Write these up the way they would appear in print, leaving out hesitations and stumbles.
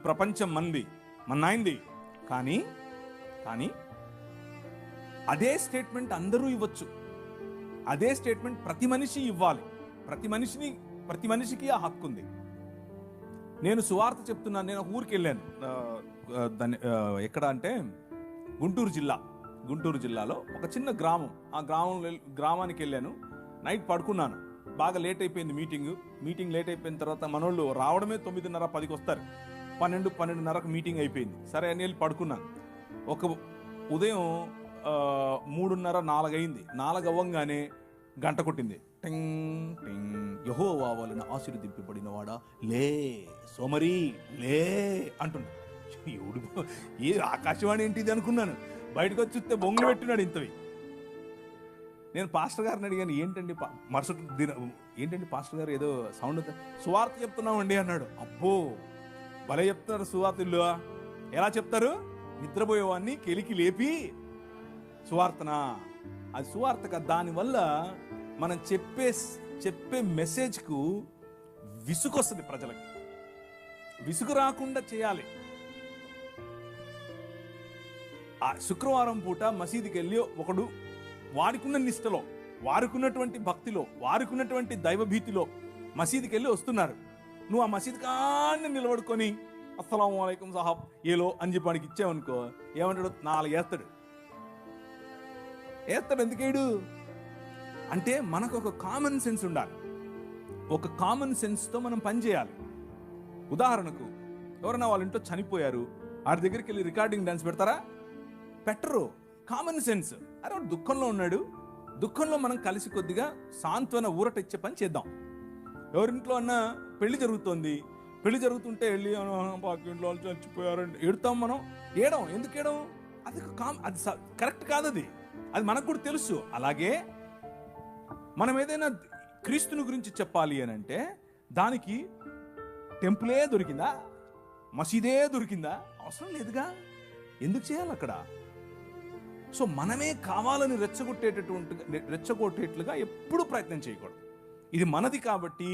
ప్రపంచం మంది మన్నాయింది. కానీ కానీ అదే స్టేట్మెంట్ అందరూ ఇవ్వచ్చు. అదే స్టేట్మెంట్ ప్రతి మనిషి ఇవ్వాలి. ప్రతి మనిషికి ఆ హక్కు ఉంది. నేను సువార్త చెప్తున్నాను. నేను ఒక ఊరికి వెళ్ళాను. ఎక్కడ అంటే గుంటూరు జిల్లాలో ఒక చిన్న గ్రామం. ఆ గ్రామానికి వెళ్ళాను. నైట్ పడుకున్నాను. బాగా లేట్ అయిపోయింది మీటింగ్ లేట్ అయిపోయిన తర్వాత మనోళ్ళు రావడమే 9:30 10కి వస్తారు. 12:30కు మీటింగ్ అయిపోయింది. సరే అని వెళ్ళి పడుకున్నాను. ఒక ఉదయం 3:30 4 అయింది. 4 అవ్వంగానే గంట కొట్టింది. టింగ్ టింగ్. యెహోవా వలన ఆశీర్వదింపబడిన వాడా లే సోమరి లే అంటున్నా. ఏ ఆకాశవాణి ఏంటిది అనుకున్నాను. బయటకు వచ్చి చూస్తే బొంగులు పెట్టినాడు ఇంతవి. నేను పాస్టర్ గారిని అడిగాను, ఏంటండి ఏంటండి పాస్టర్ గారు ఏదో సౌండ్ సువార్త చెప్తున్నామండి అన్నాడు. అబ్బో భలే చెప్తున్నారు సువార్తలు. ఎలా చెప్తారు? నిద్రపోయేవాడిని కెలికి లేపి సువార్తనా? అది సువార్త కదా. దానివల్ల మనం చెప్పే మెసేజ్కు విసుగొస్తుంది. ప్రజలకి విసుగు రాకుండా చేయాలి. ఆ శుక్రవారం పూట మసీదుకి వెళ్ళి ఒకడు వారికున్న నిష్టలో, వారికున్నటువంటి భక్తిలో, వారికున్నటువంటి దైవభీతిలో మసీదుకి వెళ్ళి వస్తున్నారు. నువ్వు ఆ మసీదు కాన్ని నిలబడుకొని అస్సలాము అలైకుం సాహబ్ ఏలో అని చెప్పి వాడికి ఇచ్చావనుకో, ఏమంటాడు? 4 వేస్తాడు. ఎందుకేడు అంటే మనకు ఒక కామన్ సెన్స్ ఉండాలి. ఒక కామన్ సెన్స్తో మనం పనిచేయాలి. ఉదాహరణకు ఎవరైనా వాళ్ళ ఇంట్లో చనిపోయారు, వాడి దగ్గరికి వెళ్ళి రికార్డింగ్ డాన్స్ పెడతారా? పెట్టరు. Common sense. అరే వాడు దుఃఖంలో ఉన్నాడు, దుఃఖంలో మనం కలిసి కొద్దిగా సాంత్వన ఊరట ఇచ్చే పని చేద్దాం. ఎవరింట్లో అన్నా పెళ్లి జరుగుతుంటే వెళ్ళి ఇంట్లో వాళ్ళు చచ్చిపోయారు ఏడుతాం. మనం ఎందుకు ఏడం? అది కరెక్ట్ కాదు. అది మనకు కూడా తెలుసు. అలాగే మనం ఏదైనా క్రీస్తుని గురించి చెప్పాలి అని అంటే దానికి టెంపులే దొరికిందా, మసీదే దొరికిందా? అవసరం లేదుగా. ఎందుకు చేయాలి అక్కడ? సో మనమే కావాలని రెచ్చగొట్టేట్లుగా ఎప్పుడు ప్రయత్నం చేయకూడదు. ఇది మనది కాబట్టి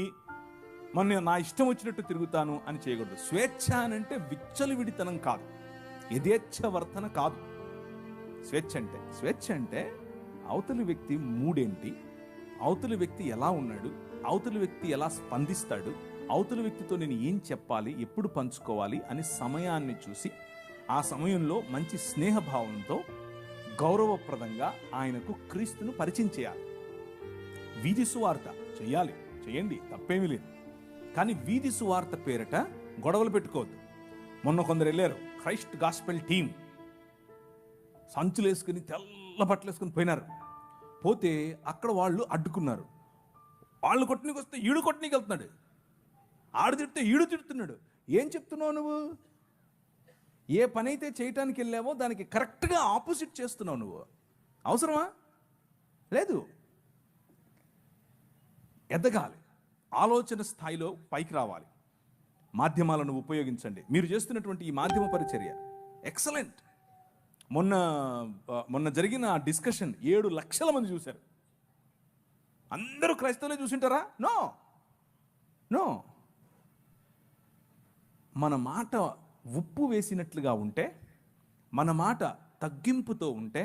నా ఇష్టం వచ్చినట్టు తిరుగుతాను అని చేయకూడదు. స్వేచ్ఛ అనంటే విచ్చలవిడితనం కాదు, యథేచ్ఛవర్తన కాదు. స్వేచ్ఛ అంటే అవతలి వ్యక్తి మూడేంటి, అవతలి వ్యక్తి ఎలా ఉన్నాడు, అవతలి వ్యక్తి ఎలా స్పందిస్తాడు, అవతలి వ్యక్తితో నేను ఏం చెప్పాలి, ఎప్పుడు పంచుకోవాలి అని సమయాన్ని చూసి ఆ సమయంలో మంచి స్నేహభావంతో గౌరవప్రదంగా ఆయనకు క్రీస్తును పరిచయం చేయాలి. వీధి సువార్త చేయండి, తప్పేమీ లేదు. కానీ వీధి సువార్త పేరిట గొడవలు పెట్టుకోవద్దు. మొన్న కొందరు వెళ్ళారు, క్రైస్ట్ గాస్పెల్ టీం, సంచులు వేసుకుని తెల్ల బట్టలు వేసుకుని పోయినారు. పోతే అక్కడ వాళ్ళు అడ్డుకున్నారు. వాళ్ళు కొట్టనీకి వస్తే ఈడు కొట్టనీకి వెళ్తున్నాడు, ఆడు తిడితే ఈడు తిడుతున్నాడు. ఏం చెప్తున్నావు నువ్వు? ఏ పని అయితే చేయటానికి వెళ్ళావో దానికి కరెక్ట్గా ఆపోజిట్ చేస్తున్నావు నువ్వు. అవసరమా? లేదు. ఎదగాలి, ఆలోచన స్థాయిలో పైకి రావాలి. మాధ్యమాలను ఉపయోగించండి. మీరు చేస్తున్నటువంటి ఈ మాధ్యమ పరిచర్య ఎక్సలెంట్. మొన్న జరిగిన డిస్కషన్ 7 లక్షల మంది చూశారు. అందరూ క్రైస్తవులే చూసింటారా? నో. మన మాట ఉప్పు వేసినట్లుగా ఉంటే, మన మాట తగ్గింపుతో ఉంటే,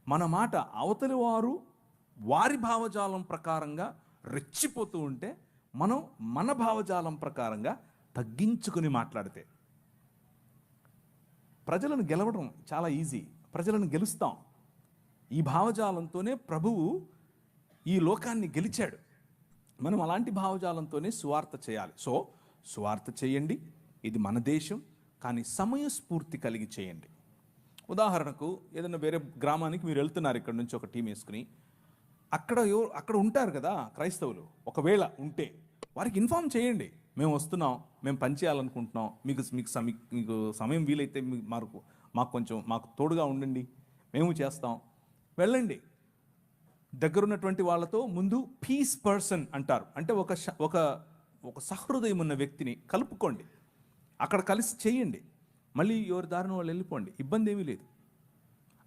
మన మాట అవతలి వారి భావజాలం ప్రకారంగా రెచ్చిపోతూ ఉంటే, మనం మన భావజాలం ప్రకారంగా తగ్గించుకుని మాట్లాడితే ప్రజలను గెలవడం చాలా ఈజీ. ప్రజలను గెలుస్తాం. ఈ భావజాలంతోనే ప్రభువు ఈ లోకాన్ని గెలిచాడు. మనం అలాంటి భావజాలంతోనే సువార్త చేయాలి. సో సువార్త చేయండి, ఇది మన దేశం, కానీ సమయస్ఫూర్తి కలిగి చేయండి. ఉదాహరణకు ఏదైనా వేరే గ్రామానికి మీరు వెళ్తున్నారు, ఇక్కడ నుంచి ఒక టీం వేసుకుని, అక్కడ ఉంటారు కదా క్రైస్తవులు. ఒకవేళ ఉంటే వారికి ఇన్ఫార్మ్ చేయండి, మేము వస్తున్నాం, మేము పని చేయాలనుకుంటున్నాం, మీకు సమయం వీలైతే మాకు తోడుగా ఉండండి, మేము చేస్తాం, వెళ్ళండి. దగ్గరున్నటువంటి వాళ్ళతో ముందు పీస్ పర్సన్ అంటారు, అంటే ఒక సహృదయం ఉన్న వ్యక్తిని కలుపుకోండి, అక్కడ కలిసి చేయండి, మళ్ళీ ఎవరి దారిన వాళ్ళు వెళ్ళిపోండి, ఇబ్బంది ఏమీ లేదు.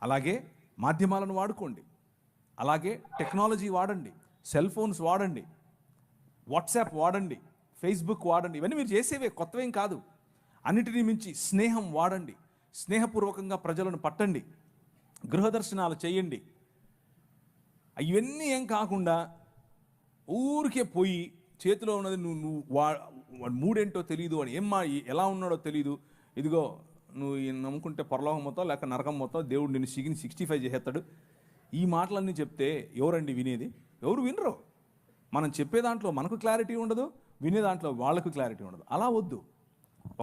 అలాగే మాధ్యమాలను వాడుకోండి, అలాగే టెక్నాలజీ వాడండి, సెల్ ఫోన్స్ వాడండి, వాట్సాప్ వాడండి, ఫేస్బుక్ వాడండి. ఇవన్నీ మీరు చేసేవే, కొత్తవేం కాదు. అన్నిటినీ మించి స్నేహం వాడండి, స్నేహపూర్వకంగా ప్రజలను పట్టండి, గృహదర్శనాలు చేయండి. ఇవన్నీ ఏం కాకుండా ఊరికే పోయి చేతిలో ఉన్నది నువ్వు వాడు మూడేంటో తెలియదు, వాడు ఎలా ఉన్నాడో తెలియదు, ఇదిగో నువ్వు నమ్ముకుంటే పరలోకం మొత్తం లేక నరకం మొత్తం దేవుడు నిన్ను 65 చేసేస్తాడు. ఈ మాటలన్నీ చెప్తే ఎవరండి వినేది? ఎవరు వినరు. మనం చెప్పే దాంట్లో మనకు క్లారిటీ ఉండదు, వినే దాంట్లో వాళ్ళకు క్లారిటీ ఉండదు. అలా వద్దు.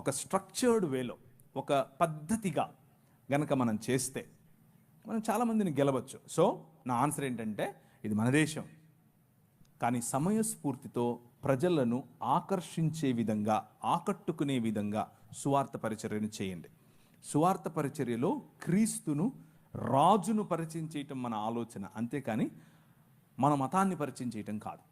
ఒక స్ట్రక్చర్డ్ వేలో, ఒక పద్ధతిగా గనక మనం చేస్తే మనం చాలామందిని గెలవచ్చు. సో నా ఆన్సర్ ఏంటంటే, ఇది మన దేశం, కానీ సమయస్ఫూర్తితో ప్రజలను ఆకర్షించే విధంగా, ఆకట్టుకునే విధంగా సువార్త పరిచర్యను చేయండి. సువార్త పరిచర్యలో క్రీస్తును, రాజును పరిచయం చేయటం మన ఆలోచన, అంతేకాని మన మతాన్ని పరిచయం చేయటం కాదు.